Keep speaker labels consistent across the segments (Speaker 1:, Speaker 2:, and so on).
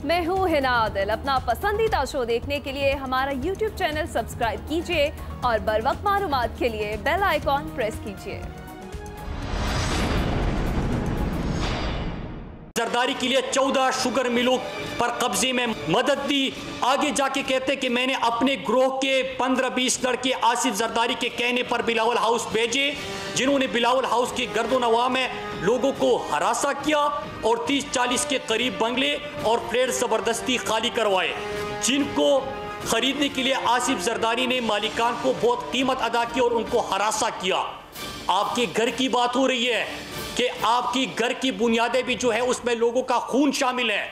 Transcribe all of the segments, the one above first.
Speaker 1: मैं हूँ हिना आदिल। अपना पसंदीदा शो देखने के लिए हमारा YouTube चैनल सब्सक्राइब कीजिए और बर वक्त मालूमात के लिए बेल आइकॉन प्रेस कीजिए।
Speaker 2: जरदारी के लिए 14 शुगर मिलों पर कब्जे में मदद दी। आगे जाके कहते कि मैंने अपने ग्रोह के 15-20 लड़के आसिफ जरदारी के कहने पर बिलावल हाउस भेजे, जिन्होंने बिलावल हाउस की गर्दोनवा में लोगों को हरासा किया और 30-40 के करीब बंगले और फ्लैट जबरदस्ती खाली करवाए, जिनको खरीदने के लिए आसिफ जरदारी ने मालिकान को बहुत कीमत अदा की और उनको हरासा किया। आपके घर की बात हो रही है कि आपकी घर की बुनियादें भी जो है उसमें लोगों का खून शामिल है।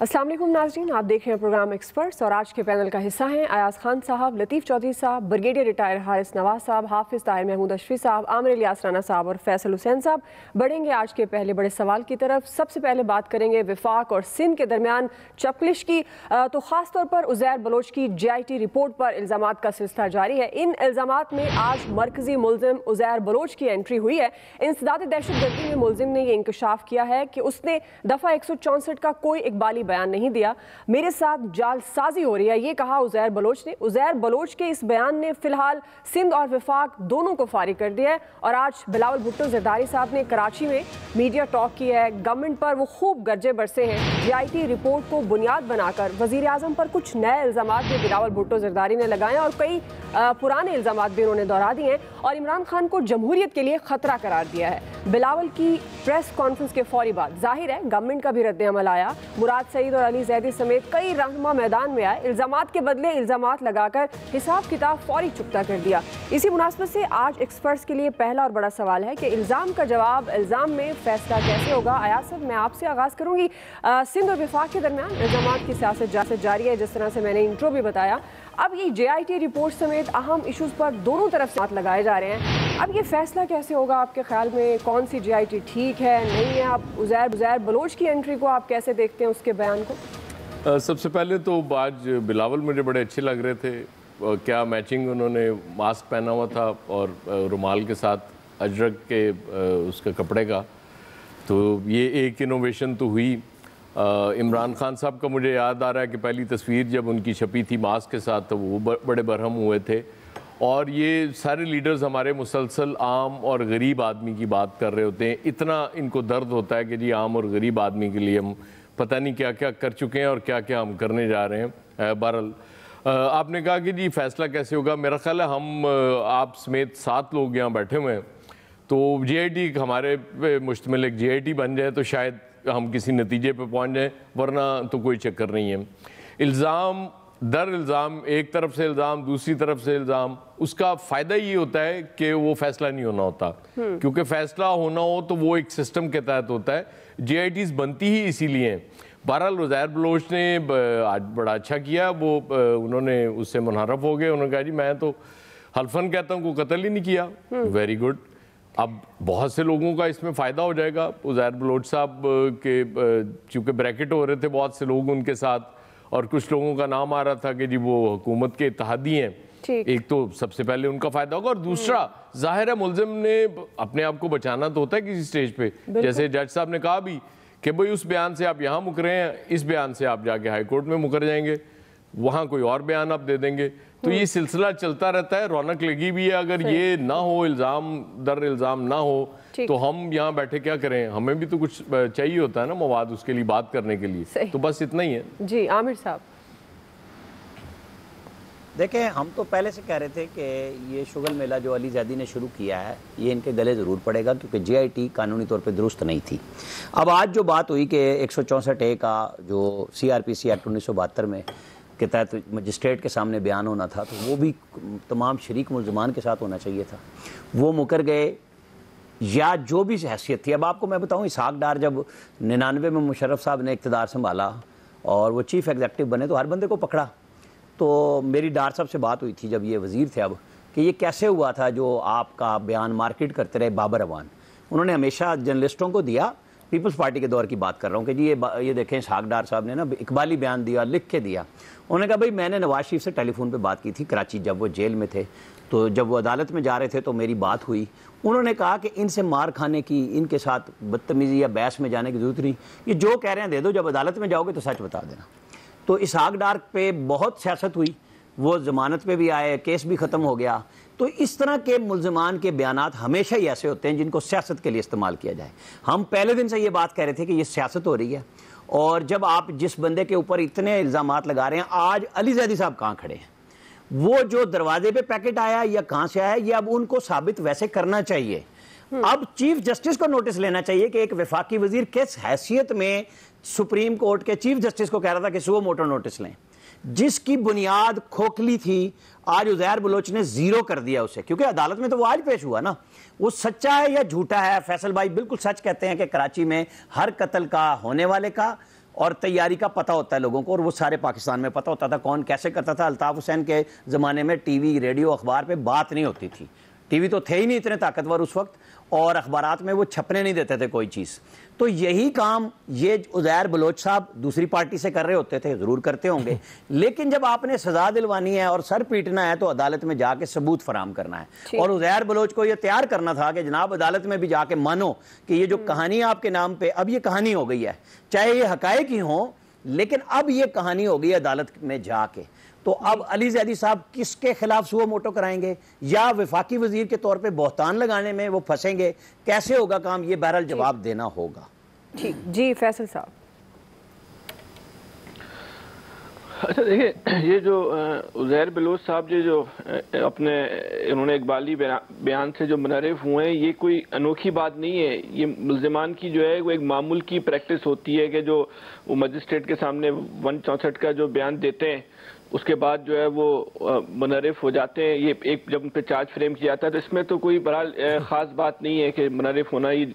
Speaker 3: अस्सलाम वालेकुम नाज़रीन, आप देख रहे हैं प्रोग्राम एक्सपर्ट्स और आज के पैनल का हिस्सा हैं अयाज खान साहब, लतीफ़ चौधरी साहब, ब्रिगेडियर रिटायर हारिस नवाज साहब, हाफिज़ ताहिर महमूद अशफी साहब, आमिर इलियास राना साहब और फैसल हुसैन साहब। बढ़ेंगे आज के पहले बड़े सवाल की तरफ। सबसे पहले बात करेंगे विफाक और सिंध के दरमियान चपलिश की। तो ख़ास तौर पर उज़ैर बलोच की JIT रिपोर्ट पर इल्ज़ामात का सिलसिला जारी है। इन इल्ज़ामात में आज मरकज़ी मुलजिम उज़ैर बलोच की एंट्री हुई है। इंसदाद दहशतगर्दी में मुलजिम ने यह इंकशाफ किया है कि उसने दफ़ा 164 का कोई इकबाली बयान नहीं दिया, मेरे साथ जालसाजी हो रही है, ये कहा उज़ैर बलोच ने। उज़ैर बलोच के इस बयान ने फिलहाल सिंध और विफाक दोनों को फारिग कर दिया है। और आज बिलावल भुट्टो जरदारी साहब ने कराची में मीडिया टॉक की है। गवर्नमेंट पर वो खूब गर्जे बरसे हैं। JIT रिपोर्ट को बुनियाद बनाकर वज़ीर आज़म पर कुछ नए इल्ज़ामात भी बिलावल भुट्टो जरदारी ने लगाए और कई पुराने इल्ज़ामात भी उन्होंने दोहरा दिए हैं और इमरान खान को जमहूरियत के लिए खतरा करार दिया है। बिलावल की प्रेस कॉन्फ्रेंस के फौरी बाद जाहिर है गवर्नमेंट का भी रद्द अमल आया। मुराद सईद और अली जैदी समेत कई रहनुमा मैदान में आए। इल्ज़ामात के बदले इल्ज़ामात लगाकर हिसाब किताब फौरी चुकता कर दिया। इसी मुनासबत से आज एक्सपर्ट्स के लिए पहला और बड़ा सवाल है कि इल्ज़ाम का जवाब, इल्ज़ाम में फैसला कैसे होगा। अयाज साहब, मैं आपसे आगाज़ करूँगी। सिंध और विफाक के दरमियान इल्ज़ामात की सियासत जारी है, जिस तरह से मैंने इंट्रो भी बताया। अब ये JIT रिपोर्ट समेत अहम इशूज़ पर दोनों तरफ से हाथ लगाए जा रहे हैं। अब ये फैसला कैसे होगा आपके ख्याल में? कौन सी JIT ठीक है, नहीं है? आप उज़ैर बलोच की एंट्री को आप कैसे देखते हैं, उसके बयान को?
Speaker 4: सबसे पहले तो आज बिलावल मुझे बड़े अच्छे लग रहे थे। क्या मैचिंग उन्होंने मास्क पहना हुआ था और रुमाल के साथ अजरक के उसके कपड़े का, तो ये एक इनोवेशन तो हुई। इमरान खान साहब का मुझे याद आ रहा है कि पहली तस्वीर जब उनकी छपी थी मास्क के साथ तो वो बड़े बरहम हुए थे। और ये सारे लीडर्स हमारे मुसलसल आम और गरीब आदमी की बात कर रहे होते हैं। इतना इनको दर्द होता है कि जी आम और गरीब आदमी के लिए हम पता नहीं क्या क्या कर चुके हैं और क्या क्या हम करने जा रहे हैं। बहरहाल आपने कहा कि जी फैसला कैसे होगा। मेरा ख्याल है हम आप समेत 7 लोग यहाँ बैठे हुए हैं, तो JIT हमारे पे मुश्तमिल एक JIT बन जाए तो शायद हम किसी नतीजे पे पहुँच जाएँ, वरना तो कोई चक्कर नहीं है। इल्ज़ाम दर इल्ज़ाम, एक तरफ से इल्ज़ाम दूसरी तरफ से इल्ज़ाम, उसका फ़ायदा ये होता है कि वो फैसला नहीं होना होता। क्योंकि फैसला होना हो तो वो एक सिस्टम के तहत होता है। JITs बनती ही इसीलिए हैं। बहरहाल उज़ैर बलोच ने आज बड़ा अच्छा किया, वो उन्होंने उससे मुनहरफ हो गए। उन्होंने कहा जी मैं तो हल्फन कहता हूँ कोई कत्ल ही नहीं किया। Very good. अब बहुत से लोगों का इसमें फ़ायदा हो जाएगा। उज़ैर बलोच साहब के चूँकि ब्रैकेट हो रहे थे बहुत से लोग उनके साथ, और कुछ लोगों का नाम आ रहा था कि जी वो हुकूमत के इत्तेहादी हैं। एक तो सबसे पहले उनका फ़ायदा होगा, और दूसरा जाहिर है मुलजिम ने अपने आप को बचाना तो होता है किसी स्टेज पे। जैसे जज साहब ने कहा भी कि भाई उस बयान से आप यहाँ मुकरे हैं, इस बयान से आप जाके हाई कोर्ट में मुकर जाएंगे, वहाँ कोई और बयान आप दे देंगे। तो ये सिलसिला चलता रहता है, रौनक लगी भी है। अगर ये ना हो, इल्ज़ाम दर इल्ज़ाम ना हो, तो हम यहाँ बैठे क्या करें? हमें भी तो कुछ चाहिए होता है ना मवाद उसके लिए बात करने के लिए। तो बस इतना ही है
Speaker 3: जी। आमिर साहब
Speaker 5: देखें, हम तो पहले से कह रहे थे कि ये शुगर मेला जो अली जैदी ने शुरू किया है ये इनके गले ज़रूर पड़ेगा, क्योंकि JIT कानूनी तौर पे दुरुस्त नहीं थी। अब आज जो बात हुई कि 164A का जो CRPC एक्ट 1972 में के तहत मजिस्ट्रेट के सामने बयान होना था, तो वो भी तमाम शरीक मुल्ज़मान के साथ होना चाहिए था। वो मुकर गए या जो भी हैसियत थी। अब आपको मैं बताऊँ, इसहाक डार जब 99 में मुशर्रफ साहब ने इक़्तिदार संभाला और वो चीफ़ एग्जेक्टिव बने तो हर बंदे को पकड़ा। तो मेरी डार साहब से बात हुई थी जब ये वज़ीर थे अब, कि ये कैसे हुआ था जो आपका बयान मार्केट करते रहे बाबर अवान। उन्होंने हमेशा जर्नलिस्टों को दिया, पीपल्स पार्टी के दौर की बात कर रहा हूँ कि जी ये देखें इसहाक डार साहब ने ना इकबाली बयान दिया, लिख के दिया। उन्होंने कहा भाई मैंने नवाज शरीफ से टेलीफोन पे बात की थी कराची, जब वो जेल में थे, तो जब वो अदालत में जा रहे थे तो मेरी बात हुई। उन्होंने कहा कि इनसे मार खाने की, इनके साथ बदतमीज़ी या बहस में जाने की जरूरत नहीं, ये जो कह रहे हैं दे दो, जब अदालत में जाओगे तो सच बता देना। तो इसहाक डार पे बहुत सियासत हुई, वो ज़मानत पे भी आए, केस भी ख़त्म हो गया। तो इस तरह के मुल्ज़िमान के बयानात हमेशा ही ऐसे होते हैं जिनको सियासत के लिए इस्तेमाल किया जाए। हम पहले दिन से ये बात कह रहे थे कि ये सियासत हो रही है, और जब आप जिस बंदे के ऊपर इतने इल्ज़ामात लगा रहे हैं, आज अली ज़ैदी साहब कहाँ खड़े हैं, वो जो दरवाजे पे पैकेट आया या कहाँ से आया, ये अब उनको साबित वैसे करना चाहिए। अब चीफ जस्टिस को नोटिस लेना चाहिए कि एक वफाकी वजीर किस हैसियत में सुप्रीम कोर्ट के चीफ जस्टिस को कह रहा था कि सुओ मोटो नोटिस लें, जिसकी बुनियाद खोखली थी। आज उज़ैर बलोच ने जीरो कर दिया उसे, क्योंकि अदालत में तो वो आज पेश हुआ ना, वो सच्चा है या झूठा है। फैसल भाई बिल्कुल सच कहते हैं कि कराची में हर कत्ल का, होने वाले का और तैयारी का पता होता है लोगों को, और वो सारे पाकिस्तान में पता होता था कौन कैसे करता था। अल्ताफ हुसैन के ज़माने में टीवी, रेडियो, अखबार पे बात नहीं होती थी, टीवी तो थे ही नहीं इतने ताकतवर उस वक्त, और अखबारात में वो छपने नहीं देते थे कोई चीज़। तो यही काम ये उज़ैर बलोच साहब दूसरी पार्टी से कर रहे होते थे, ज़रूर करते होंगे, लेकिन जब आपने सज़ा दिलवानी है और सर पीटना है तो अदालत में जाके सबूत फराम करना है। और उज़ैर बलोच को ये तैयार करना था कि जनाब अदालत में भी जाके मानो कि ये जो कहानी आपके नाम पे, अब ये कहानी हो गई है, चाहे ये हकायक ही हो, लेकिन अब ये कहानी हो गई अदालत में जाके। तो अब अली ज़ैदी साहब किसके खिलाफ सुओ मोटो कराएंगे, या वफाकी वजीर के तौर पे बहतान लगाने में वो फंसेंगे, कैसे होगा काम, ये बहरहाल जवाब देना होगा।
Speaker 3: ठीक जी, फैसल साहब।
Speaker 6: अच्छा देखिए, ये जो उज़ैर बलोच साहब जो अपने उन्होंने इकबाली बयान से जो मुनहरिफ हुए हैं, ये कोई अनोखी बात नहीं है। ये मुल्ज़िमान की जो है वो एक मामूल की प्रैक्टिस होती है कि जो वो मजिस्ट्रेट के सामने 164 का जो बयान देते हैं, उसके बाद जो है वो मुनहरिफ हो जाते हैं। ये एक जब उन पर चार्ज फ्रेम किया जाता है, तो इसमें तो कोई बहरहाल ख़ास बात नहीं है कि मुनहरिफ होना ही।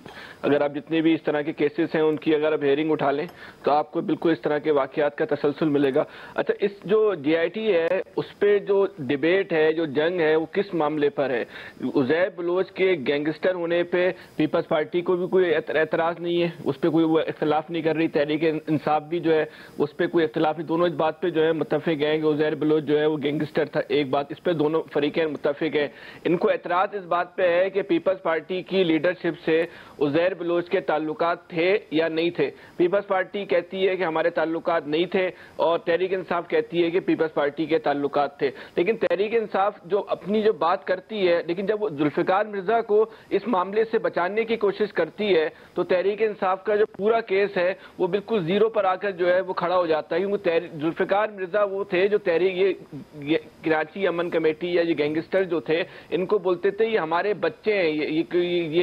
Speaker 6: अगर आप जितने भी इस तरह के केसेस हैं उनकी अगर आप हेयरिंग उठा लें तो आपको बिल्कुल इस तरह के वाक़यात का तसलसल मिलेगा। अच्छा, इस जो JIT है उस पर जो डिबेट है, जो जंग है, वो किस मामले पर है? उज़ैर बलोच के गैंगस्टर होने पर पीपल्स पार्टी को भी कोई एतराज़ नहीं है, उस पर कोई वो इख्तलाफ नहीं कर रही। तहरीक इंसाफ भी जो है उस पर कोई इख्तलाफ नहीं, दोनों इस बात पर जो है मुत्तफ़िक़ हैं उज़ैर बलोच जो है वो गैंगस्टर था। एक बात इस पे दोनों फरीक़ैन मुत्तफ़िक़ हैं। इनको एतराज़ इस बात पे है कि पीपल्स पार्टी की लीडरशिप से उज़ैर बलोच के ताल्लुकात थे या नहीं थे। पीपल्स पार्टी कहती है कि हमारे ताल्लुकात नहीं थे, और तहरीक इंसाफ कहती है कि पीपल्स पार्टी के ताल्लुकात थे। लेकिन तहरीक इंसाफ जो अपनी जो बात करती है, लेकिन जब वो जुल्फ़िकार मिर्ज़ा को इस मामले से बचाने की कोशिश करती है तो तहरीक इंसाफ का जो पूरा केस है वो बिल्कुल ज़ीरो पर आकर जो है वो खड़ा हो जाता है। क्योंकि जुल्फ़िकार मिर्ज़ा वो थे जो ये कराची अमन कमेटी या ये गैंगस्टर जो थे, इनको बोलते थे ये हमारे बच्चे हैं, ये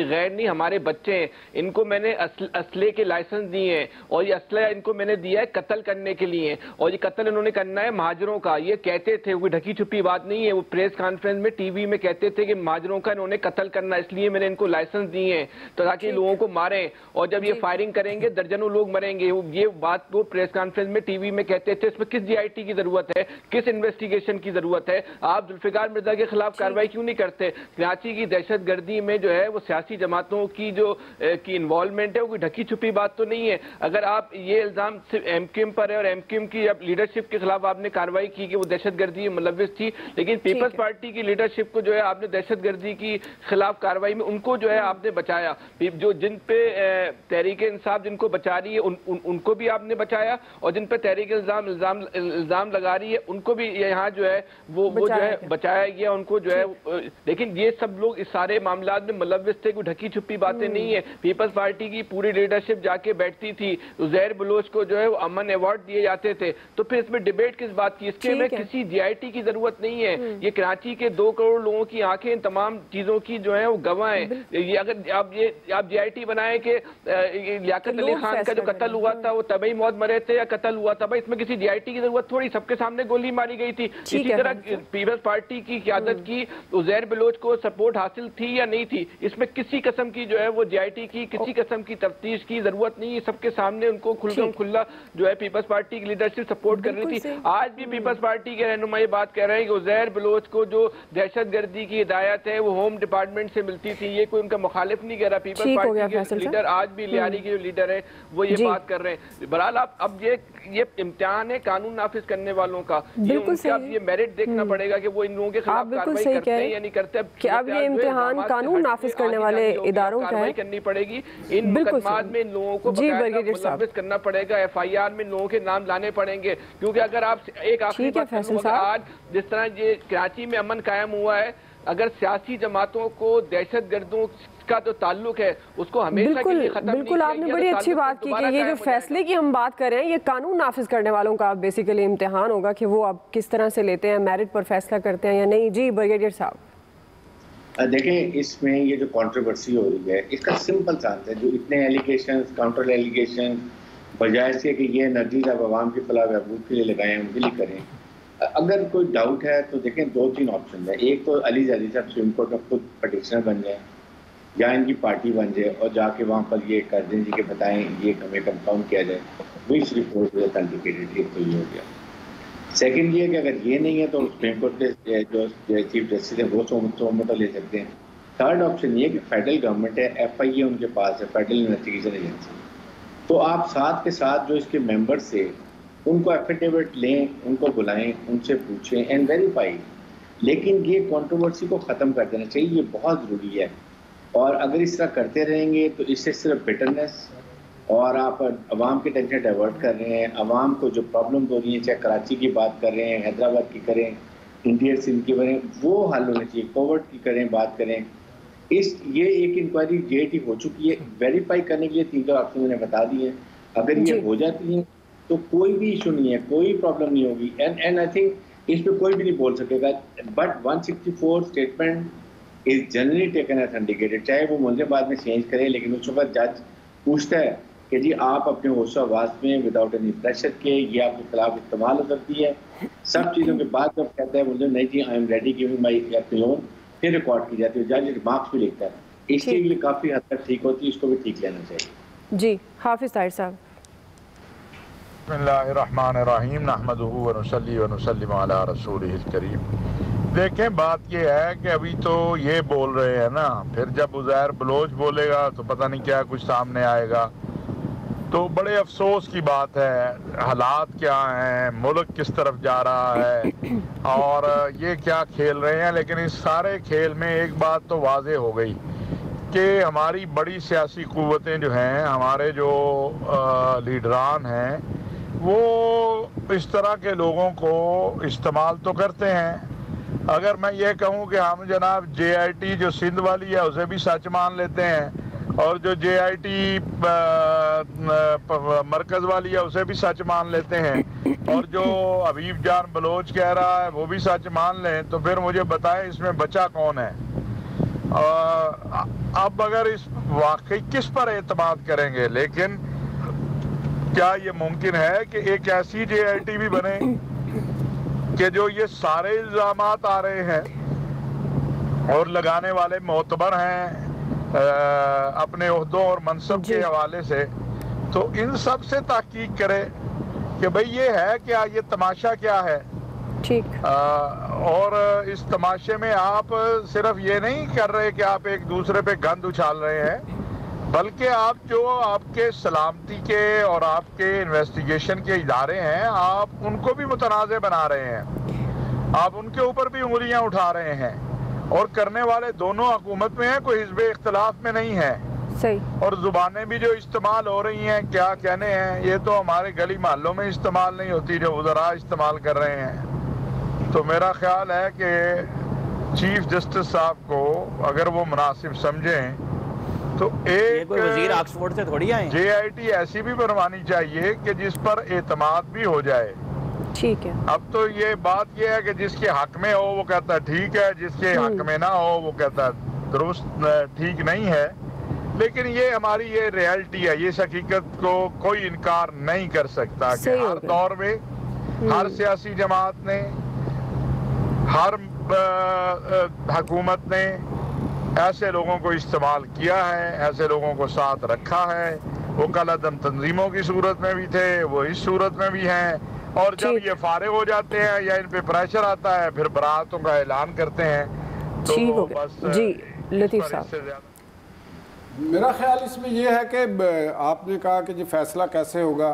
Speaker 6: गैर नहीं हमारे बच्चे हैं, इनको मैंने असले के लाइसेंस दिए हैं, और ये असला इनको मैंने दिया है कत्ल करने के लिए, और ये कत्ल इन्होंने करना है महाजरों का। ये कहते थे, कोई ढकी छुपी बात नहीं है, वो प्रेस कॉन्फ्रेंस में टीवी में कहते थे कि महाजरों का इन्होंने कत्ल करना, इसलिए मैंने इनको लाइसेंस दिए हैं तो ताकि लोगों को मारें, और जब ये फायरिंग करेंगे दर्जनों लोग मरेंगे। ये बात वो प्रेस कॉन्फ्रेंस में टीवी में कहते थे। इसमें किस JIT की जरूरत है, किस इन्वेस्टिगेशन की जरूरत है? आप जुल्फ़िकार मिर्ज़ा के खिलाफ कार्रवाई क्यों नहीं करते? कराची की दहशतगर्दी में जो है वो सियासी जमातों की जो की इन्वॉल्वमेंट है वो कोई ढकी छुपी बात तो नहीं है। अगर आप ये इल्ज़ाम सिर्फ MQM पर है और MQM की लीडरशिप के खिलाफ आपने कार्रवाई की कि वो दहशतगर्दी में मुलव्विस थी, लेकिन पीपल्स पार्टी की लीडरशिप को जो है आपने दहशतगर्दी की खिलाफ कार्रवाई में उनको जो है आपने बचाया। जो जिन पे तहरीक इंसाफ जिनको बचा रही है उनको भी आपने बचाया, और जिन पे तहरीक इल्ज़ाम लगा रही है उनको भी यहाँ जो है वो जो है बचाया गया उनको जो है। लेकिन ये सब लोग इस सारे मामलात में मुलव्विस थे, कोई ढकी छुपी बातें नहीं है। पीपल्स पार्टी की पूरी लीडरशिप जाके बैठती थी, उज़ैर बलोच को जो है वो अमन अवार्ड दिए जाते थे, तो फिर इसमें डिबेट किस बात की? इसके में किसी JIT की जरूरत नहीं है। ये कराची के 2 करोड़ लोगों की आंखें तमाम चीजों की जो है वो गवाह है। ये अगर आप JIT बनाए कि लियाकत अली खान का जो कत्ल हुआ था वो तभी मौत मरे थे या कत्ल हुआ था, भाई इसमें किसी JIT की जरूरत थोड़ी, सबके सामने गोली मारी गई थी। इसी तरह तक पीपल्स पार्टी की क़यादत की उज़ैर बलोच को सपोर्ट हासिल थी या नहीं थी, इसमें किसी किस्म की जो है वो JIT की किसी किस्म की तफ्तीश की जरूरत नहीं है। सबके सामने उनको खुल्ला जो है पीपल्स पार्टी की लीडरशिप सपोर्ट कर रही थी। आज भी पीपल्स पार्टी के रहनुमा ये बात कह रहे हैं कि उज़ैर बलोच को जो दहशतगर्दी की हिदायत है वो होम डिपार्टमेंट से मिलती थी। ये कोई उनका मुखालिफ नहीं कह रहा। पीपल्स पार्टी के लीडर आज भी लियारी के जो लीडर है वो ये बात कर रहे हैं। बहरहाल अब ये इम्तिहान है कानून नाफिज करने वालों का, ये मेरिट देखना पड़ेगा कि वो इन लोगों के खिलाफ कार्रवाई करते हैं या नहीं करते।
Speaker 3: अब ये इम्तिहान कानून नाफिज करने वाले इदारों का है,
Speaker 6: करनी पड़ेगी। इन मुकदमात में इन लोगों को मुलव्विस करना पड़ेगा, FIR में लोगों के नाम लाने पड़ेंगे। क्योंकि अगर आप एक आखिरी बात, आज जिस तरह ये कराची में अमन कायम हुआ है, अगर सियासी जमातों को दहशतगर्दों का जो ताल्लुक है उसको हमेशा के लिए खत्म
Speaker 3: बिल्कुल आपने बड़ी अच्छी बात की कि ये जो फैसले की हम बात कर रहे हैं ये कानून नाफिज करने वालों का बेसिकली इम्तिहान होगा कि वो अब किस तरह से लेते हैं, मेरिट पर फैसला करते हैं या नहीं। जी ब्रिगेडियर साहब
Speaker 7: देखें, इसमें ये जो कंट्रोवर्सी हो रही है इसका सिंपल सा आंसर, जो इतने एलिगेशन काउंटर एलिगेशन बजाय से कि ये एनर्जीज आप आवाम की फलाह बहबूद के लिए लगाएं, उनके लिए करें। अगर कोई डाउट है तो देखें 2-3 ऑप्शन है। एक तो अली जैदी साहब सुप्रीम कोर्ट में खुद पटिशनर बन जाए या इनकी पार्टी बन जाए और जाके वहाँ पर ये कर दें जी के बताएं, ये हमें कंफर्म किया जाए विच रिपोर्ट इज ऑथेंटिकेटेड। एक तो ये हो गया। सेकंड ये कि अगर ये नहीं है तो सुप्रीम कोर्ट के जो चीफ जस्टिस है वो सोमत ले सकते हैं। थर्ड ऑप्शन ये कि फेडरल गवर्नमेंट है, FIA उनके पास है, फेडरल इन्वेस्टिगेशन एजेंसी, तो आप साथ के साथ जो इसके मेंबर्स थे उनको एफिडेविट लें, उनको बुलाएं, उनसे पूछें एंड वेरीफाई। लेकिन ये कंट्रोवर्सी को ख़त्म कर देना चाहिए, ये बहुत ज़रूरी है। और अगर इस तरह करते रहेंगे तो इससे सिर्फ बिटरनेस और आप आवाम की टेंशन डाइवर्ट कर रहे हैं। आवाम को जो प्रॉब्लम हो रही है, चाहे कराची की बात कर रहे हैं, हैदराबाद की करें, इंडियन सिंध की करें, वो हल होने चाहिए। कोविड की करें, बात करें। ये एक इंक्वायरी JIT हो चुकी है, वेरीफाई करने के लिए 3 ऑप्शन मैंने बता दिए। अगर ये हो जाती है तो कोई भी इशू नहीं है, कोई प्रॉब्लम नहीं होगी। एंड आई थिंक इस पर कोई भी नहीं बोल सकेगा। But 164 statement is generally taken authenticated, चाहे वो मुझे बाद में चेंज करे, लेकिन उस वक्त जज पूछता है कि जी आप अपने होशो आवाज में विदाउट एनी प्रेशर के ये आपके खिलाफ इस्तेमाल हो सकती है। सब चीज़ों के बाद जब कहता है मुझे नहीं जी I am ready giving my own, फिर रिकॉर्ड की जाती है। जज रिमार्क्स भी लिखता है, इसके लिए काफ़ी हद तक ठीक होती है, इसको भी ठीक लेना चाहिए।
Speaker 3: जी हाफिज ताहिर साहब।
Speaker 8: बिस्मिल्लाहिर्रहमानिर्रहीम नहमदुहु व नुसल्ली व नुसल्लिमु अला रसूलिहिल करीम। देखें, बात ये है कि अभी तो ये बोल रहे हैं ना, फिर जब उज़ैर बलोच बोलेगा तो पता नहीं क्या कुछ सामने आएगा। तो बड़े अफसोस की बात है, हालात क्या हैं, मुल्क किस तरफ जा रहा है और ये क्या खेल रहे हैं। लेकिन इस सारे खेल में एक बात तो वाज़े हो गई कि हमारी बड़ी सियासी क़ुव्वतें जो हैं, हमारे जो लीडरान हैं, वो इस तरह के लोगों को इस्तेमाल तो करते हैं। अगर मैं ये कहूँ कि हम जनाब JIT जो सिंध वाली है उसे भी सच मान लेते हैं और जो JIT मरकज़ वाली है उसे भी सच मान लेते हैं और जो हबीब जान बलोच कह रहा है वो भी सच मान लें, तो फिर मुझे बताएं इसमें बचा कौन है। अब अगर इस वाकई किस पर एतमाद करेंगे। लेकिन क्या ये मुमकिन है कि एक ऐसी JIT भी बने कि जो ये सारे इल्ज़ामात आ रहे हैं और लगाने वाले मोतबर हैं अपने ओहदों और मनसब के हवाले से, तो इन सब से तहकीक करे कि भाई ये है क्या, ये तमाशा क्या है।
Speaker 3: ठीक।
Speaker 8: और इस तमाशे में आप सिर्फ ये नहीं कर रहे कि आप एक दूसरे पे गंद उछाल रहे हैं, बल्कि आप जो आपके सलामती के और आपके इन्वेस्टिगेशन के इदारे हैं, आप उनको भी मुतनाज़ बना रहे हैं, आप उनके ऊपर भी उंगलियां उठा रहे हैं और करने वाले दोनों हुकूमत में हैं, कोई हिज़्ब इख्तिलाफ में नहीं है।
Speaker 3: सही। और
Speaker 8: ज़ुबानें भी जो इस्तेमाल हो रही हैं, क्या कहने हैं, ये तो हमारे गली मोहल्लों में इस्तेमाल नहीं होती, जो वज़रा इस्तेमाल कर रहे हैं। तो मेरा ख्याल है कि चीफ जस्टिस साहब को अगर वो मुनासिब समझें तो एक
Speaker 5: वजीर ऑक्सफोर्ड से थोड़ी आए,
Speaker 8: JIT ऐसी भी बनवानी चाहिए कि जिस पर एतमाद भी हो जाए।
Speaker 3: ठीक है।
Speaker 8: अब तो ये बात ये है कि जिसके हक में हो वो कहता है ठीक है, जिसके हक में ना हो वो कहता है दुरुस्त ठीक नहीं है। लेकिन ये हमारी ये रियलिटी है, ये हकीकत को कोई इनकार नहीं कर सकता कि हर दौर में हर सियासी जमात ने हर हुकूमत ने ऐसे लोगों को इस्तेमाल किया है, ऐसे लोगों को साथ रखा है। वो कलअदम तंजीमों की सूरत में भी थे, वो इस सूरत में भी हैं, और जब ये फारिग हो जाते हैं या इन पे प्रेशर आता है फिर बरातों का ऐलान करते हैं। तो बस
Speaker 3: जी लतीफ़ साहब,
Speaker 9: मेरा ख्याल इसमें यह है कि आपने कहा कि जी फैसला कैसे होगा,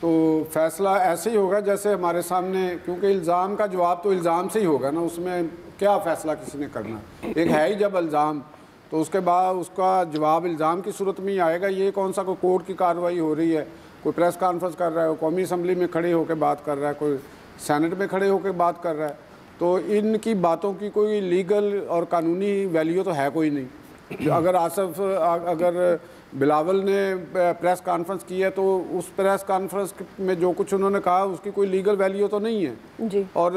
Speaker 9: तो फैसला ऐसे ही होगा जैसे हमारे सामने, क्योंकि इल्ज़ाम का जवाब तो इल्ज़ाम से ही होगा ना, उसमें क्या फ़ैसला किसी ने करना। एक है ही जब इल्ज़ाम, तो उसके बाद उसका जवाब इल्ज़ाम की सूरत में ही आएगा। ये कौन सा कोई कोर्ट की कार्रवाई हो रही है, कोई प्रेस कॉन्फ्रेंस कर रहा है, कौमी असम्बली में खड़े होकर बात कर रहा है, कोई सेनेट में खड़े होकर बात कर रहा है, तो इनकी बातों की कोई लीगल और कानूनी वैल्यू तो है कोई नहीं। अगर बिलावल ने प्रेस कॉन्फ्रेंस की है तो उस प्रेस कॉन्फ्रेंस में जो कुछ उन्होंने कहा उसकी कोई लीगल वैल्यू तो नहीं है
Speaker 3: जी।
Speaker 9: और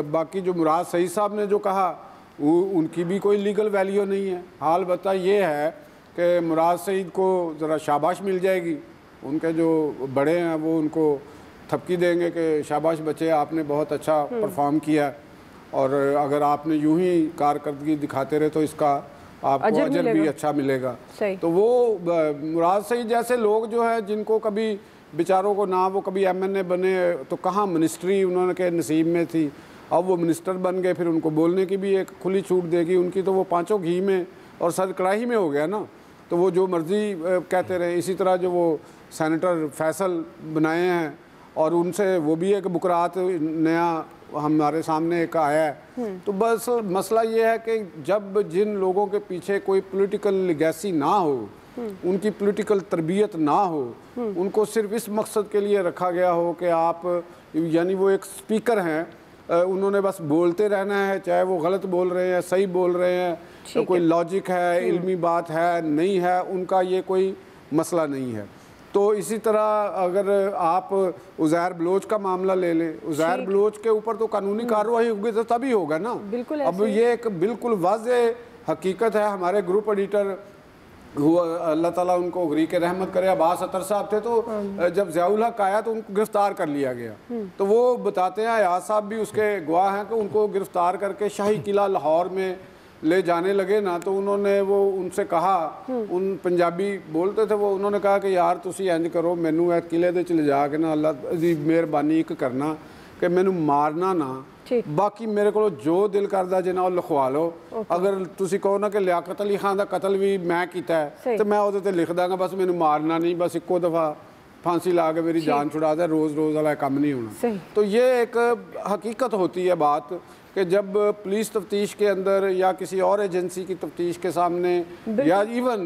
Speaker 9: बाकी जो मुराद सईद साहब ने जो कहा उनकी भी कोई लीगल वैल्यू नहीं है। हाल बता ये है कि मुराद सईद को ज़रा शाबाश मिल जाएगी, उनके जो बड़े हैं वो उनको थपकी देंगे कि शाबाश बच्चे, आपने बहुत अच्छा परफॉर्म किया, और अगर आपने यूं ही कारकर्दगी दिखाते रहे तो इसका आपको अजर भी अच्छा मिलेगा। तो वो मुराद सईद जैसे लोग जो है जिनको कभी बेचारों को ना वो कभी MNA बने तो कहाँ मिनिस्ट्री उन्होंने के नसीब में थी, अब वो मिनिस्टर बन गए, फिर उनको बोलने की भी एक खुली छूट देगी। उनकी तो वो पांचों घी में और सर कढ़ाई में हो गया ना, तो वो जो मर्जी कहते रहे। इसी तरह जो वो सेनेटर फैसल बनाए हैं और उनसे वो भी एक बुकरात नया हमारे सामने एक आया है। तो बस मसला ये है कि जब जिन लोगों के पीछे कोई पॉलिटिकल लिगेसी ना हो, उनकी पॉलिटिकल तरबियत ना हो, उनको सिर्फ इस मकसद के लिए रखा गया हो कि आप, यानी वो एक स्पीकर हैं, उन्होंने बस बोलते रहना है, चाहे वो गलत बोल रहे हैं सही बोल रहे हैं, तो कोई लॉजिक है, इल्मी बात है नहीं है, उनका ये कोई मसला नहीं है। तो इसी तरह अगर आप उज़ैर बलोच का मामला ले लें, उज़ैर बलोच के ऊपर तो कानूनी कार्रवाई होगी तो तभी होगा ना। अब ये एक बिल्कुल वाज़ेह हकीकत है। हमारे ग्रुप एडिटर हुआ, अल्लाह ताला उनको गरी के रहमत करे, अब्बास अतर साहब थे, तो जब ज़ियाउल हक आया तो उनको गिरफ़्तार कर लिया गया। तो वो बताते हैं, अयाज साहब भी उसके गवाह हैं, कि उनको गिरफ़्तार करके शाही किला लाहौर में ले जाने लगे ना, तो उन्होंने वो उनसे कहा, उन पंजाबी बोलते थे वो, उन्होंने कहा कि यार तुसी इंज करो, मैनू ए किले दे ले जाके ना अल्लाह दी मेहरबानी एक करना कि मैनू मारना ना, बाकी मेरे को जो दिल करदा जे ना लिखवा लो। अगर तुसी कहो ना कि लियाकत अली खान का कतल भी मैं किया है तो मैं उहदे ते लिख दांगा, बस मैनू मारना नहीं, बस इक्को दफ़ा फांसी ला के मेरी जान छुड़ा दे, रोज़ रोज़ वाला काम नहीं होना। तो ये एक हकीकत होती है बात कि जब पुलिस तफ्तीश के अंदर या किसी और एजेंसी की तफ्तीश के सामने या इवन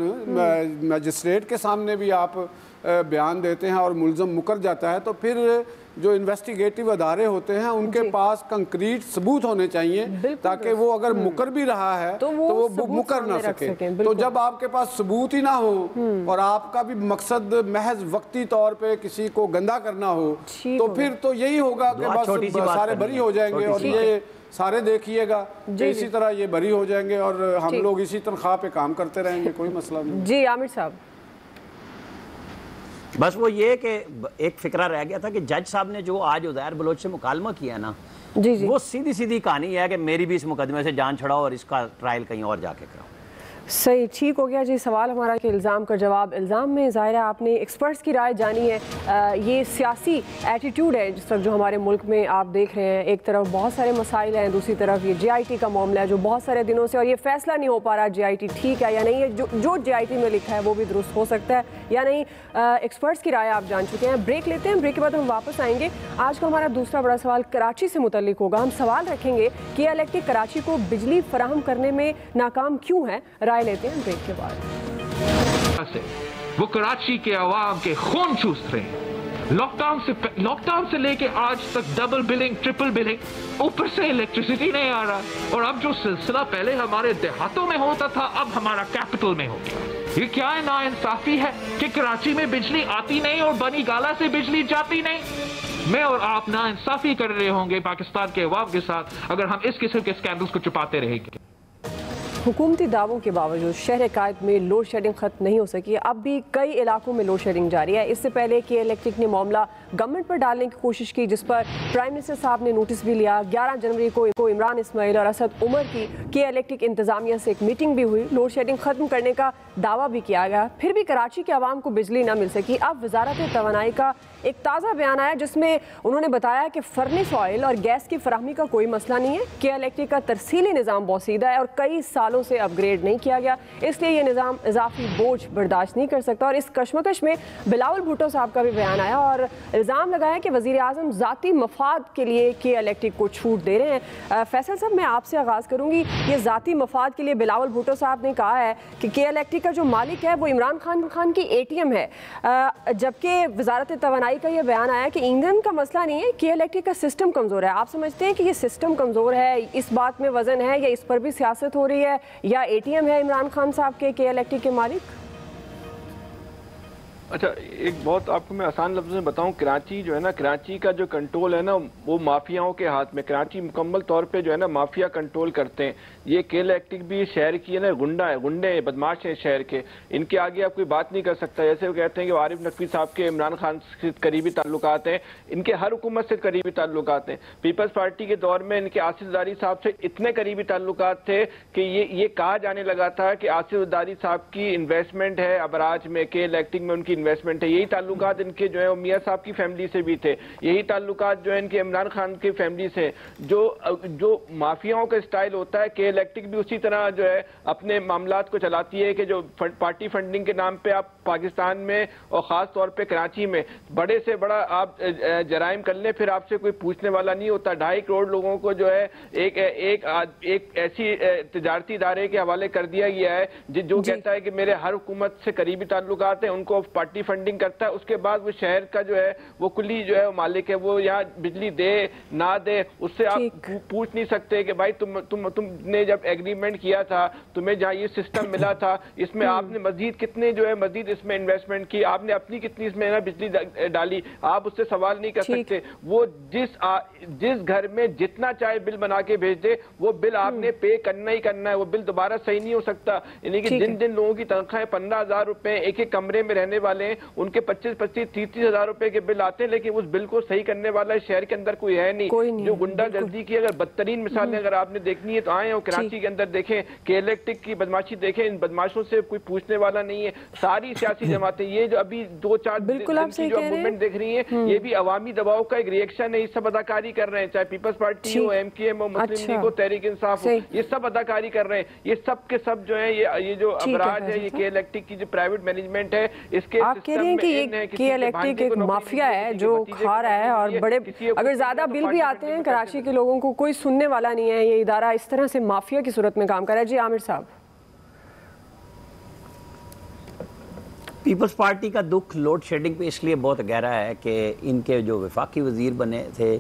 Speaker 9: मजिस्ट्रेट के सामने भी आप बयान देते हैं और मुलज़म मुकर जाता है, तो फिर जो इन्वेस्टिगेटिव अदारे होते हैं उनके पास कंक्रीट सबूत होने चाहिए, ताकि वो अगर मुकर भी रहा है तो वो मुकर ना सके। तो जब आपके पास सबूत ही ना हो और आपका भी मकसद महज वक्ती तौर पे किसी को गंदा करना हो, तो फिर तो यही होगा कि बस सारे बरी हो जाएंगे और ये सारे देखिएगा इसी तरह ये बरी हो जाएंगे और हम लोग इसी तनख्वाह पे काम करते रहेंगे, कोई मसला नहीं।
Speaker 3: जी आमिर साहब,
Speaker 5: बस वो ये कि एक फिक्रा रह गया था कि जज साहब ने जो आज उज़ैर बलोच से मुकालमा किया ना, वो सीधी सीधी कहानी है कि मेरी भी इस मुकदमे से जान छुड़ाओ और इसका ट्रायल कहीं और जाके कराओ।
Speaker 3: सही, ठीक हो गया जी। सवाल हमारा कि इल्ज़ाम का जवाब इल्ज़ाम में, ज़ाहिर है आपने एक्सपर्ट्स की राय जानी है। ये सियासी एटीट्यूड है जिस तरह जो हमारे मुल्क में आप देख रहे हैं, एक तरफ बहुत सारे मसाइल हैं, दूसरी तरफ ये JIT का मामला है जो बहुत सारे दिनों से, और ये फैसला नहीं हो पा रहा JIT ठीक है या नहीं है, जो JIT में लिखा है वो भी दुरुस्त हो सकता है या नहीं। एक्सपर्ट्स की राय आप जान चुके हैं। ब्रेक लेते हैं, ब्रेक के बाद हम वापस आएंगे। आज का हमारा दूसरा बड़ा सवाल कराची से मुतल्लिक होगा। हम सवाल रखेंगे कि इलेक्ट्रिक कराची को बिजली फराहम करने में नाकाम क्यों है। राय लेते हैं ब्रेक के बाद।
Speaker 10: वो कराची के अवाम के खून चूस रहे हैं। लॉकडाउन से लेके आज तक डबल बिलिंग, ट्रिपल बिलिंग, ऊपर से इलेक्ट्रिसिटी नहीं आ रहा, और अब जो सिलसिला पहले हमारे देहातों में होता था अब हमारा कैपिटल में हो गया। ये क्या है, नाइंसाफी है कि कराची में बिजली आती नहीं और बनी गाला से बिजली जाती नहीं। मैं और आप नाइंसाफी कर रहे होंगे पाकिस्तान के अवाम के साथ अगर हम इस किस्म के स्कैंडल्स को छुपाते रहेंगे।
Speaker 3: हुकूमती दावों के बावजूद शहर कायद में लोड शेडिंग खत्म नहीं हो सकी। अब भी कई इलाकों में लोड शेडिंग जारी है। इससे पहले के इलेक्ट्रिक ने मामला गवर्नमेंट पर डालने की कोशिश की, जिस पर प्राइम मिनिस्टर साहब ने नोटिस भी लिया। 11 जनवरी को इमरान इस्माइल और असद उमर की के इलेक्ट्रिक इंतजामिया से एक मीटिंग भी हुई। लोड शेडिंग खत्म करने का दावा भी किया गया, फिर भी कराची के आवाम को बिजली न मिल सकी। अब वजारत तवानाई का एक ताज़ा बयान आया जिसमें उन्होंने बताया कि फर्नेस ऑयल और गैस की फराहमी का कोई मसला नहीं है। के इलेक्ट्रिक का तरसीली निज़ाम बोसीदा है और कई सालों से अपग्रेड नहीं किया गया, इसलिए ये निज़ाम इजाफी बोझ बर्दाश्त नहीं कर सकता। और इस कशमकश में बिलावल भुट्टो साहब का भी बयान आया और इल्ज़ाम लगाया कि वज़ीर आज़म ज़ाती मफाद के लिए के इलेक्ट्रिक को छूट दे रहे हैं। फैसल साहब, मैं आपसे आगाज़ करूँगी। ये ज़ाती मफाद के लिए बिलावल भुट्टो साहब ने कहा है कि के इलेक्ट्रिक का जो मालिक है वो इमरान खान की ATM है, जबकि वजारत तवानाई का ये बयान आया कि ईंधन का मसला नहीं है, के इलेक्ट्रिक का सिस्टम कमज़ोर है। आप समझते हैं कि ये सिस्टम कमज़ोर है, इस बात में वजन है या इस पर भी सियासत हो रही है, या ATM है इमरान खान साहब के इलेक्ट्रिक के मालिक?
Speaker 6: अच्छा, एक बहुत आपको मैं आसान लफ्ज़ में बताऊं, कराची जो है ना, कराची का जो कंट्रोल है ना वो माफियाओं के हाथ में। कराची मुकम्मल तौर पे जो है ना माफिया कंट्रोल करते हैं। ये के इलेक्ट्रिक भी शहर की है ना, गुंडे बदमाश हैं शहर के, इनके आगे आप कोई बात नहीं कर सकता। जैसे वो कहते हैं कि आरिफ नकवी साहब के इमरान खान से करीबी ताल्लुकात हैं, इनके हर हुकूमत से करीबी ताल्लुकात हैं। पीपल्स पार्टी के दौर में इनके आसिफ ज़रदारी साहब से इतने करीबी ताल्लुकात थे कि ये कहा जाने लगा था कि आसिफ ज़रदारी साहब की इन्वेस्टमेंट है अबराज में, के इलेक्ट्रिक में उनकी इन्वेस्टमेंट है। यही ताल्लुकात इनके जो है मियां साहब की फैमिली से भी थे, यही ताल्लुकात जो है इनके इमरान खान की फैमिली से। जो माफियाओं का स्टाइल होता है, के इलेक्ट्रिक भी उसी तरह जो है अपने मामलात को चलाती है कि जो पार्टी फंडिंग के नाम पे आप पाकिस्तान में और ख़ास तौर पे कराची में बड़े से बड़ा आप जराइम कर लें, फिर आपसे कोई पूछने वाला नहीं होता। 2.5 करोड़ लोगों को जो है एक ऐसी तजारती इदारे के हवाले कर दिया गया है जो कहता है कि मेरे हर हुकूमत से करीबी ताल्लुकात हैं, उनको पार्टी फंडिंग करता है। उसके बाद वो शहर का जो है वो कुली जो है वो मालिक है, वो यहाँ बिजली दे ना दे उससे आप पूछ नहीं सकते कि भाई तुमने जब एग्रीमेंट किया था, तुम्हें जहाँ ये सिस्टम मिला था, इसमें आपने मजीद कितने जो है मजीद इसमें इन्वेस्टमेंट की, आपने अपनी कितनी इसमें ना बिजली डाली, आप उससे सवाल नहीं कर सकते। वो जिस घर में जितना चाहे बिल बना के भेज दे, वो बिल आपने पे करना ही करना है, वो बिल दोबारा सही नहीं हो सकता। यानी कि जिन लोगों की तनख्वाहें 15,000 रुपए एक कमरे में रहने वाले हैं, उनके 25-30 हजार रुपए के बिल आते हैं, लेकिन उस बिल को सही करने वाला शहर के अंदर कोई है नहीं। जो गुंडागर्दी की अगर बदतरीन मिसालें अगर आपने देखनी है तो आए और कराची के अंदर देखें, के इलेक्ट्रिक की बदमाशी देखें, इन बदमाशों से कोई पूछने वाला नहीं है। सारी सियासी जमातें ये जो अभी 2-4 दिन की जो मूवमेंट देख रही है, ये भी अवामी दबाव का एक रिएक्शन है। ये सब अदाकारी कर रहे हैं, चाहे पीपल्स पार्टी हो, MKM हो, मुस्लिम लीग हो, तहरीक इंसाफ हो, ये सब अदाकारी कर रहे हैं। ये सब के सब जो है ये जो अबराज है, ये के इलेक्ट्रिक की जो प्राइवेट मैनेजमेंट है, इसके
Speaker 3: के इलेक्ट्रिक एक माफिया है जो खा रहा है, और बड़े अगर ज्यादा बिल भी आते हैं कराची के लोगों को कोई सुनने वाला नहीं है। ये इदारा इस तरह से माफिया की सूरत में काम कर रहा है। जी आमिर साहब।
Speaker 5: पीपल्स पार्टी का दुख लोड शेडिंग पे इसलिए बहुत गहरा है कि इनके जो वफाकी वजीर बने थे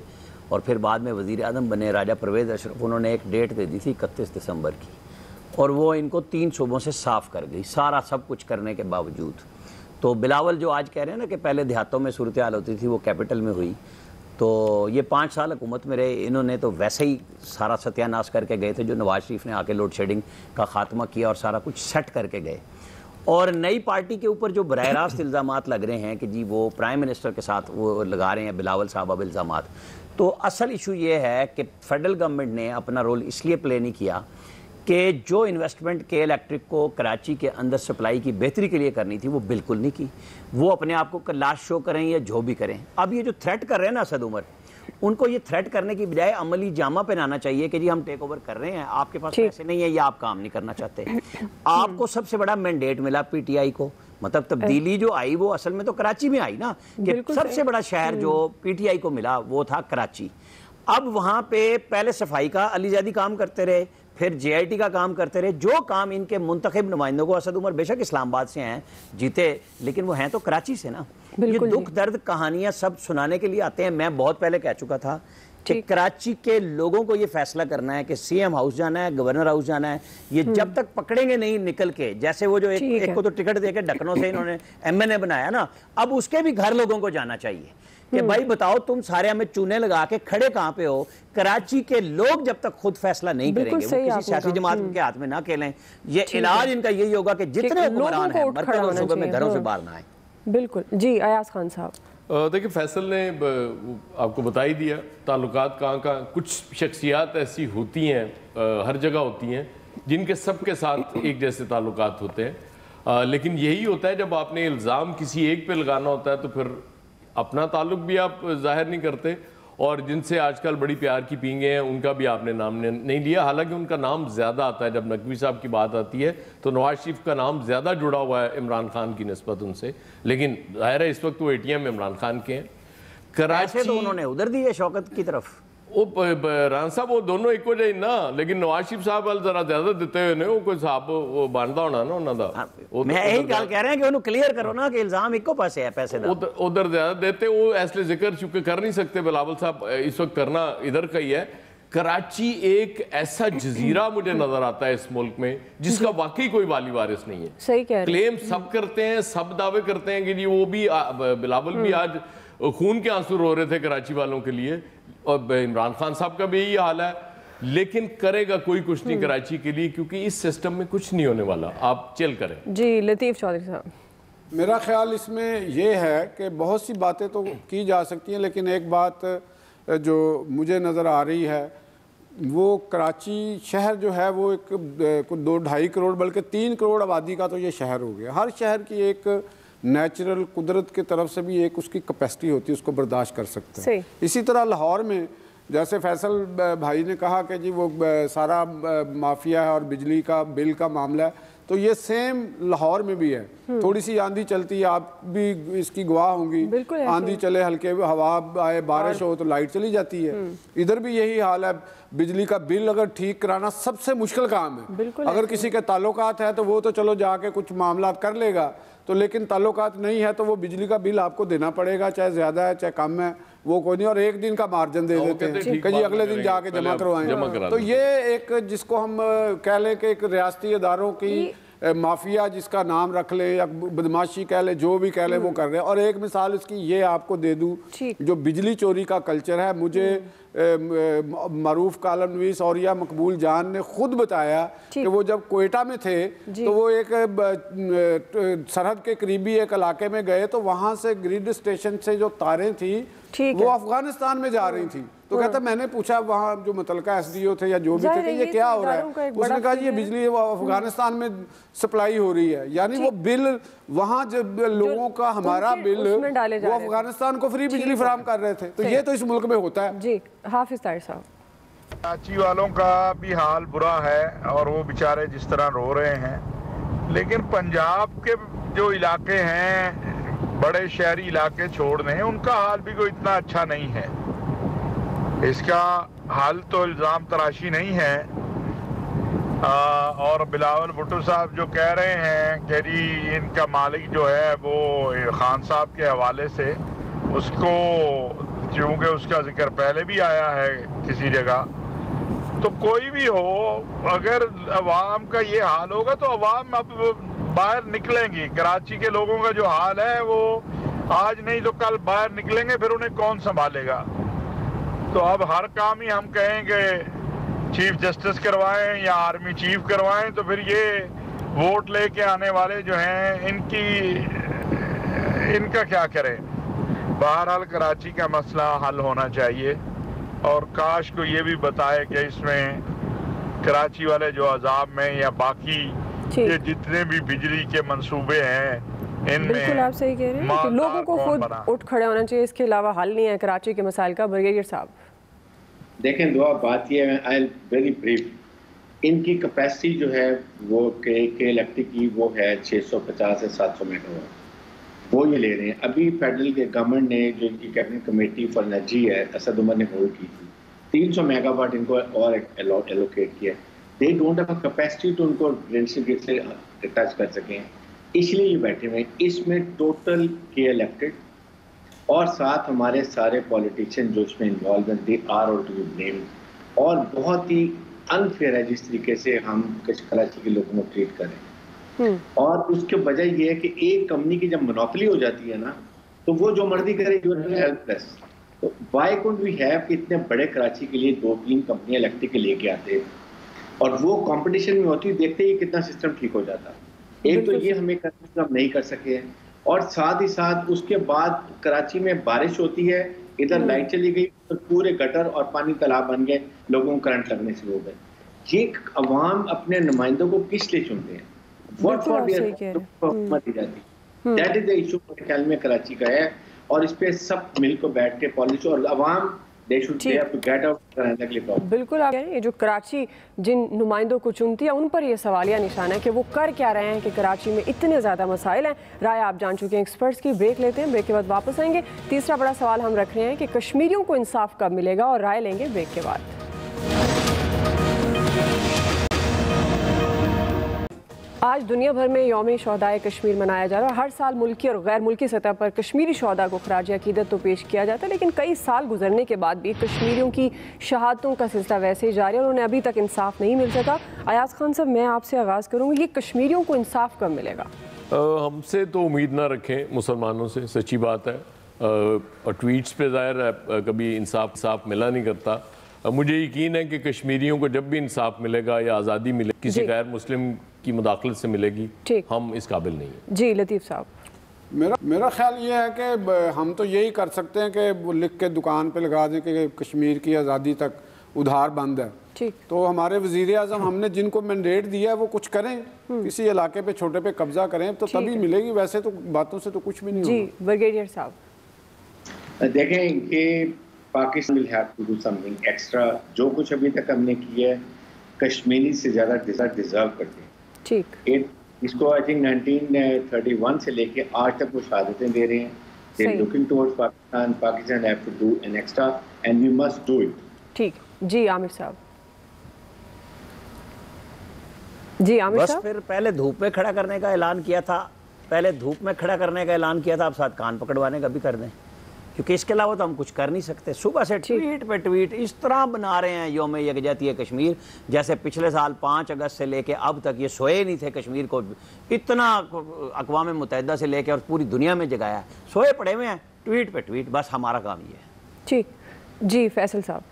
Speaker 5: और फिर बाद में वजीर आज़म बने राजा परवेज़ अशरफ, उन्होंने एक डेट दे दी थी 31 दिसंबर की, और वो इनको 3 सूबों से साफ कर गई, सारा सब कुछ करने के बावजूद। तो बिलावल जो आज कह रहे हैं ना कि पहले देहातों में सूरत हाल होती थी, वो कैपिटल में हुई, तो ये 5 साल हुकूमत में रहे, इन्होंने तो वैसे ही सारा सत्यानाश करके गए थे जो नवाज शरीफ ने आके लोड शेडिंग का खात्मा किया और सारा कुछ सेट करके गए। और नई पार्टी के ऊपर जो बराह रास्त इल्ज़ामात लग रहे हैं कि जी वो प्राइम मिनिस्टर के साथ वो लगा रहे हैं बिलावल साहब अब इल्ज़ामात, तो असल इशू ये है कि फेडरल गवर्नमेंट ने अपना रोल इसलिए प्ले नहीं किया कि जो इन्वेस्टमेंट के इलेक्ट्रिक को कराची के अंदर सप्लाई की बेहतरी के लिए करनी थी वो बिल्कुल नहीं की। वो अपने आप को लाश शो करें या जो भी करें। अब ये जो थ्रेट कर रहे हैं ना असद उमर, उनको ये थ्रेट करने की बजाय अमली जामा पहनाना चाहिए कि जी हम टेक ओवर कर रहे हैं, आपके पास पैसे नहीं है या आप काम नहीं करना चाहते। आपको सबसे बड़ा मैंडेट मिला PTI को, मतलब तब्दीली जो आई वो असल में तो कराची में आई ना, कि सबसे बड़ा शहर जो PTI को मिला वो था कराची। अब वहाँ पे पहले सफाई का अलीजादी काम करते रहे, फिर JIT का काम करते रहे। जो काम इनके मुंतखब नुमाइंदों को, असद उमर बेशक इस्लामाबाद से हैं, जीते, लेकिन वो हैं तो कराची से ना। ये दुख दर्द कहानियां सब सुनाने के लिए आते हैं। मैं बहुत पहले कह चुका था कि कराची के लोगों को ये फैसला करना है कि सीएम हाउस जाना है, गवर्नर हाउस जाना है। ये जब तक पकड़ेंगे नहीं निकल के, जैसे वो जो एक को तो टिकट देके ढक्कनों से इन्होंने एमएनए बनाया ना, अब उसके भी घर लोगों को जाना चाहिए कि भाई बताओ तुम सारे हमें चूने लगा के खड़े कहाँ पे हो। कराची के लोग जब तक खुद फैसला नहीं करेंगे, वो किसी सियासी जमात के हाथ में ना खेलें। ये इलाज इनका यही होगा कि जितने हुक्मरान हैं मरकज और सूबे में घरों से बाहर ना आए।
Speaker 3: बिल्कुल जी। अयाज खान साहब,
Speaker 4: देखिए फैसल ने आपको बता ही दिया ताल्लुकात कहाँ। कुछ शख्सियात ऐसी होती हैं, हर जगह होती हैं, जिनके सबके साथ एक जैसे ताल्लुकात होते हैं। लेकिन यही होता है जब आपने इल्ज़ाम किसी एक पे लगाना होता है तो फिर अपना ताल्लुक भी आप जाहिर नहीं करते। और जिनसे आजकल बड़ी प्यार की पींगे हैं उनका भी आपने नाम नहीं लिया, हालांकि उनका नाम ज़्यादा आता है। जब नकवी साहब की बात आती है तो नवाज शरीफ का नाम ज़्यादा जुड़ा हुआ है इमरान खान की निस्बत उनसे, लेकिन ज़ाहिर है इस वक्त वो एटीएम इमरान खान के हैं।
Speaker 5: कराची तो उन्होंने उधर दिए शौकत की तरफ,
Speaker 4: वो रान साहब वो दोनों इको जाए ना, लेकिन नवाज शरीफ साहब वाल जरा ज्यादा देते हुए ने वो कोई साहब वो बनता होना ना उन्होंने दा।
Speaker 5: मैं यही गल कह रहे हैं कि उन्हें क्लियर करो ना कि इल्जाम इको पासे है पैसे दा।
Speaker 4: उधर ज्यादा देते, वो ऐसे जिक्र चुके कर नहीं सकते बिलावल साहब, इस वक्त करना इधर का ही है। कराची एक ऐसा जजीरा मुझे नजर आता है इस मुल्क में जिसका वाकई कोई वाली वारिस नहीं है।
Speaker 3: सही कह रहे हैं।
Speaker 4: क्लेम सब करते हैं, सब दावे करते हैं कि जी वो भी बिलावल भी आज खून के आंसू रो रहे थे कराची वालों के लिए, और इमरान खान साहब का भी यही हाल है। लेकिन करेगा कोई कुछ नहीं कराची के लिए, क्योंकि इस सिस्टम में कुछ नहीं होने वाला। आप चिल करें
Speaker 3: जी। लतीफ़ चौधरी साहब,
Speaker 9: मेरा ख्याल इसमें यह है कि बहुत सी बातें तो की जा सकती हैं, लेकिन एक बात जो मुझे नज़र आ रही है वो कराची शहर जो है वो एक 2-2.5 करोड़ बल्कि 3 करोड़ आबादी का तो ये शहर हो गया। हर शहर की एक नेचुरल कुदरत की तरफ से भी एक उसकी कैपेसिटी होती है, उसको बर्दाश्त कर सकते हैं। इसी तरह लाहौर में जैसे फैसल भाई ने कहा कि जी वो सारा माफिया है और बिजली का बिल का मामला है, तो ये सेम लाहौर में भी है। थोड़ी सी आंधी चलती है, आप भी इसकी गवाह होंगी, आंधी चले, हल्के हवा आए, बारिश हो तो लाइट चली जाती है। इधर भी यही हाल है। बिजली का बिल अगर ठीक कराना सबसे मुश्किल काम है। अगर किसी के ताल्लुकात है तो वो तो चलो जाके कुछ मामला कर लेगा, तो लेकिन ताल्लुकात नहीं है तो वो बिजली का बिल आपको देना पड़ेगा, चाहे ज़्यादा है चाहे कम है, वो कोई नहीं। और एक दिन का मार्जिन दे देते हैं कि जी अगले दिन जाके जमा करवाएं। तो ये एक जिसको हम कह लें कि एक रियासती इदारों की माफिया जिसका नाम रख ले या बदमाशी कह ले, जो भी कह ले वो कर रहे हैं। और एक मिसाल इसकी ये आपको दे दूं, जो बिजली चोरी का कल्चर है, मुझे मरूफ कालम नवीस और या मकबूल जान ने खुद बताया कि वो जब कोयटा में थे तो वो एक सरहद के करीबी एक इलाके में गए, तो वहाँ से ग्रिड स्टेशन से जो तारें थी वो अफगानिस्तान में जा रही थी। तो कहता मैंने पूछा वहाँ जो मुतलका एसडीओ थे या जो भी थे कि ये क्या हो रहा है, उसने कहा ये बिजली अफगानिस्तान में सप्लाई हो रही है। यानी वो बिल वहाँ जब लोगों का हमारा बिल वो अफगानिस्तान को फ्री बिजली फराहम कर रहे थे। तो ये तो इस मुल्क में होता है
Speaker 3: जी। हाफिज ताहिर साहब,
Speaker 8: कराची वालों का भी हाल बुरा है और वो बेचारे जिस तरह रो रहे हैं, लेकिन पंजाब के जो इलाके हैं बड़े शहरी इलाके छोड़ दें, उनका हाल भी कोई इतना अच्छा नहीं है। इसका हाल तो इल्ज़ाम तराशी नहीं है। और बिलावल भुट्टो साहब जो कह रहे हैं कि जी इनका मालिक जो है वो खान साहब के हवाले से, उसको क्योंकि उसका जिक्र पहले भी आया है किसी जगह, तो कोई भी हो अगर अवाम का ये हाल होगा तो अवाम अब बाहर निकलेंगी। कराची के लोगों का जो हाल है वो आज नहीं तो कल बाहर निकलेंगे, फिर उन्हें कौन संभालेगा। तो अब हर काम ही हम कहेंगे चीफ जस्टिस करवाएं या आर्मी चीफ करवाएं, तो फिर ये वोट लेके आने वाले जो हैं इनका क्या करें। बहरहाल कराची का मसला हल होना चाहिए और काश को ये भी बताए कि इसमें कराची वाले जो अजाब में या बाकी ये जितने भी बिजली के मंसूबे हैं इनमें,
Speaker 3: बिल्कुल आप सही कह रहे हैं कि लोगों को खुद उठ खड़े होना चाहिए, इसके अलावा हल नहीं है कराची के मसाइल का। ब्रिगेडियर साहब
Speaker 7: देखें, दुआ बात ये है, आई वेरी ब्रीफ, इनकी कैपेसिटी जो है वो के इलेक्ट्रिक की वो है 650 से 700 मेगावाट, वो ये ले रहे हैं। अभी फेडरल के गवर्नमेंट ने जो इनकी कैबिनेट कमेटी फॉर एनर्जी है, असद उमर ने होल्ड की थी, 300 मेगावाट इनको और एलोकेट किया। दे डोंट हैव कैपेसिटी तो उनको ग्रिड से टच कर सकें, इसलिए ये बैठे हुए। इसमें टोटल के इलेक्टेड और साथ हमारे सारे पॉलिटिशियन जो इसमें इन्वॉल्व हैं, they are to be blamed. और बहुत ही अनफेयर है जिस तरीके से हम कराची के लोगों को ट्रीट करें। और उसके वजह ये है कि एक कंपनी की जब मोनोपोली हो जाती है ना, तो वो जो मर्जी करे, यू आर हेल्पलेस। तो व्हाई कुड वी हैव कि इतने बड़े कराची के लिए 2-3 कंपनियां इलेक्ट्रिक के लेके आते और वो कंपटीशन में होती, देखते ही कितना सिस्टम ठीक हो जाता। एक तो ये हमें हम नहीं कर सके हैं, और साथ ही साथ उसके बाद कराची में बारिश होती है, इधर लाइट चली गई तो पूरे गटर और पानी तालाब बन गए, लोगों को करंट लगने शुरू हो गए। ये अवाम अपने नुमाइंदों को किस लिए चुनते हैं? दैट इज द इशू ख्याल में कराची का है, और इस पे सब मिल को बैठ के पॉलिसी और अवाम
Speaker 3: बिल्कुल आप ये जो कराची जिन नुमाइंदों को चुनती है उन पर ये सवालिया निशान है कि वो कर क्या रहे हैं कि कराची में इतने ज़्यादा मसाइल हैं। राय आप जान चुके हैं एक्सपर्ट्स की। ब्रेक लेते हैं, ब्रेक के बाद वापस आएंगे। तीसरा बड़ा सवाल हम रख रहे हैं कि कश्मीरियों को इंसाफ कब मिलेगा, और राय लेंगे ब्रेक के बाद। आज दुनिया भर में यौम शहदाए कश्मीर मनाया जा रहा है। हर साल मुल्की और गैर मुल्की सतह पर कश्मीरी शहदा को खराज अकीदत तो पेश किया जाता है, लेकिन कई साल गुजरने के बाद भी कश्मीरियों की शहादतों का सिलसिला वैसे ही जारी है और उन्हें अभी तक इंसाफ नहीं मिल सका। अयाज खान साहब, मैं आपसे आगाज़ करूँगी, ये कश्मीरियों को इंसाफ कब मिलेगा?
Speaker 4: हमसे तो उम्मीद ना रखें मुसलमानों से, सच्ची बात है। और ट्वीट्स पे ज़ाहिर है कभी इंसाफ मिला नहीं करता। मुझे यकीन है कि कश्मीरियों को जब भी इंसाफ मिलेगा या आज़ादी मिले, किसी गैर मुस्लिम की मुदाखलत से मिलेगी, हम इस काबिल नहीं हैं।
Speaker 3: जी लतीफ़ साहब,
Speaker 9: मेरा ख्याल ये है कि हम तो यही कर सकते हैं कि वो लिख के दुकान पे लगा दें कि कश्मीर की आज़ादी तक उधार बंद है।
Speaker 3: ठीक, तो
Speaker 9: हमारे वज़ीर आज़म हमने जिनको मैंडेट दिया है वो कुछ करें, किसी इलाके पे छोटे पे कब्जा करें, तो तभी मिलेगी। वैसे तो बातों से तो कुछ भी नहीं होगा।
Speaker 3: जी ब्रिगेडियर साहब,
Speaker 7: देखें ये Pakistan will have to do something extra. जो कुछ अभी तक हमने किया है कश्मीरी से ज़्यादा डिजर्व करते हैं।
Speaker 3: ठीक,
Speaker 7: इसको आई थिंक 1931 से लेके आज तक वो शहादतें दे रहे हैं। They're looking towards Pakistan. Pakistan have to do an extra and we must do it.
Speaker 3: ठीक, जी आमिर साहब। जी आमिर साहब,
Speaker 5: बस फिर पहले धूप में खड़ा करने का ऐलान किया था, अब साथ कान पकड़वाने का भी कर दें, क्योंकि इसके अलावा तो हम कुछ कर नहीं सकते। सुबह से ट्वीट पे ट्वीट इस तरह बना रहे हैं यौम यकजहती कश्मीर, जैसे पिछले साल 5 अगस्त से लेके अब तक ये सोए नहीं थे। कश्मीर को इतना अक़वाम मुत्तहिदा से लेके और पूरी दुनिया में जगाया, सोए पड़े हुए हैं ट्वीट पे ट्वीट। बस हमारा काम ये है।
Speaker 3: ठीक, जी फैसल साहब।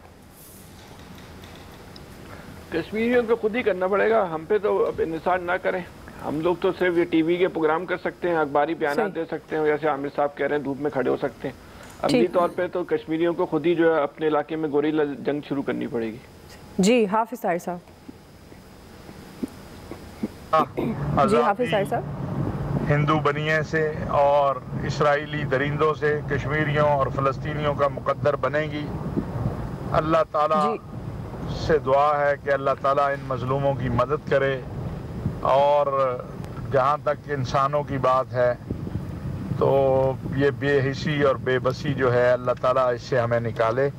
Speaker 6: कश्मीरियों को खुद ही करना पड़ेगा, हम पे तो अब इंतजार ना करें। हम लोग तो सिर्फ ये टीवी के प्रोग्राम कर सकते हैं, अखबारी बयान दे सकते हैं, जैसे आमिर साहब कह रहे हैं धूप में खड़े हो सकते हैं। अमली तौर पे तो कश्मीरियों को खुद ही जो है अपने इलाके में गोरिल्ला जंग शुरू करनी पड़ेगी।
Speaker 3: जी हाफिज ताहिर साहब। जी हाफिज ताहिर साहब,
Speaker 8: हिंदू बनिए से और इसराइली दरिंदों से कश्मीरियों और फ़लस्तीनियों का मुकद्दर बनेगी। अल्लाह ताला से दुआ है कि अल्लाह ताला इन मजलूमों की मदद करे, और जहाँ तक इंसानों की बात है तो ये बेहिसी और बेबसी जो है अल्लाह ताला इससे हमें निकाले।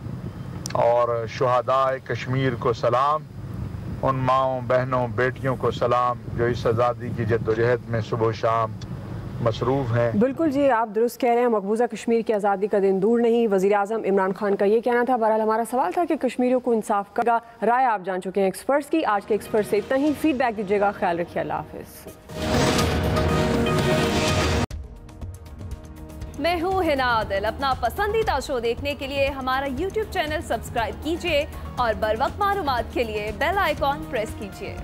Speaker 8: और शुहदाए कश्मीर को सलाम, उन माओं बहनों बेटियों को सलाम जो इस आज़ादी की जद्दोजहद में सुबह शाम मसरूफ़ हैं।
Speaker 3: बिल्कुल जी, आप दुरुस्त कह रहे हैं, मकबूजा कश्मीर की आज़ादी का दिन दूर नहीं। वज़ीर आज़म इमरान खान का ये कहना था। बहरहाल हमारा सवाल था कि कश्मीरियों को इंसाफ करेगा। राय आप जान चुके हैं एक्सपर्ट्स की। आज के एक्सपर्ट से इतना ही। फीडबैक दीजिएगा। ख्याल रखिए। अल्लाह हाफ़िज़।
Speaker 1: मैं हूँ हिना आदिल। अपना पसंदीदा शो देखने के लिए हमारा YouTube चैनल सब्सक्राइब कीजिए और बर वक्त मालूमात के लिए बेल आइकॉन प्रेस कीजिए।